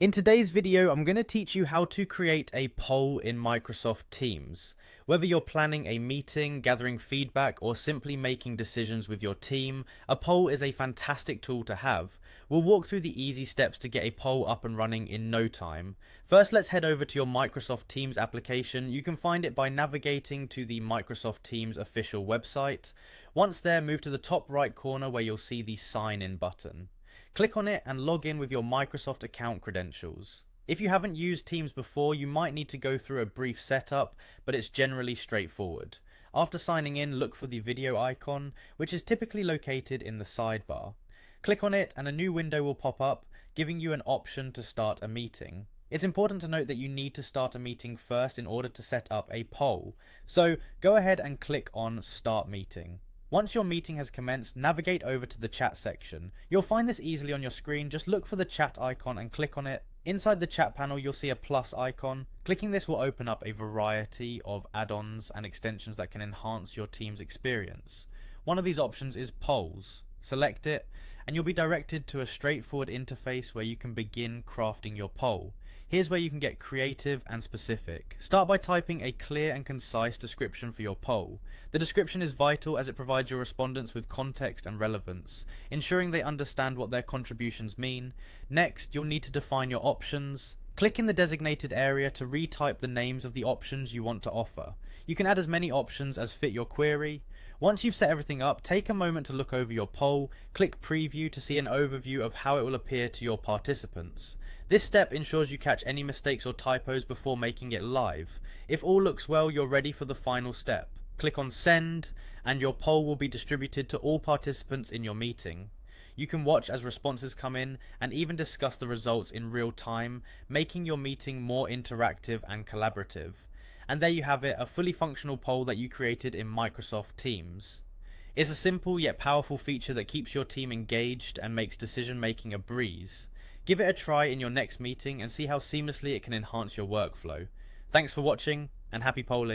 In today's video, I'm going to teach you how to create a poll in Microsoft Teams. Whether you're planning a meeting, gathering feedback, or simply making decisions with your team, a poll is a fantastic tool to have. We'll walk through the easy steps to get a poll up and running in no time. First, let's head over to your Microsoft Teams application. You can find it by navigating to the Microsoft Teams official website. Once there, move to the top right corner where you'll see the Sign In button. Click on it and log in with your Microsoft account credentials. If you haven't used Teams before, you might need to go through a brief setup, but it's generally straightforward. After signing in, look for the video icon, which is typically located in the sidebar. Click on it and a new window will pop up, giving you an option to start a meeting. It's important to note that you need to start a meeting first in order to set up a poll, so go ahead and click on Start Meeting. Once your meeting has commenced, navigate over to the chat section. You'll find this easily on your screen. Just look for the chat icon and click on it. Inside the chat panel, you'll see a plus icon. Clicking this will open up a variety of add-ons and extensions that can enhance your team's experience. One of these options is polls. Select it, and you'll be directed to a straightforward interface where you can begin crafting your poll. Here's where you can get creative and specific. Start by typing a clear and concise description for your poll. The description is vital as it provides your respondents with context and relevance, ensuring they understand what their contributions mean. Next, you'll need to define your options. Click in the designated area to retype the names of the options you want to offer. You can add as many options as fit your query. Once you've set everything up, take a moment to look over your poll, click preview to see an overview of how it will appear to your participants. This step ensures you catch any mistakes or typos before making it live. If all looks well, you're ready for the final step. Click on send, and your poll will be distributed to all participants in your meeting. You can watch as responses come in and even discuss the results in real time, making your meeting more interactive and collaborative. And there you have it, a fully functional poll that you created in Microsoft Teams. It's a simple yet powerful feature that keeps your team engaged and makes decision making a breeze. Give it a try in your next meeting and see how seamlessly it can enhance your workflow. Thanks for watching and happy polling.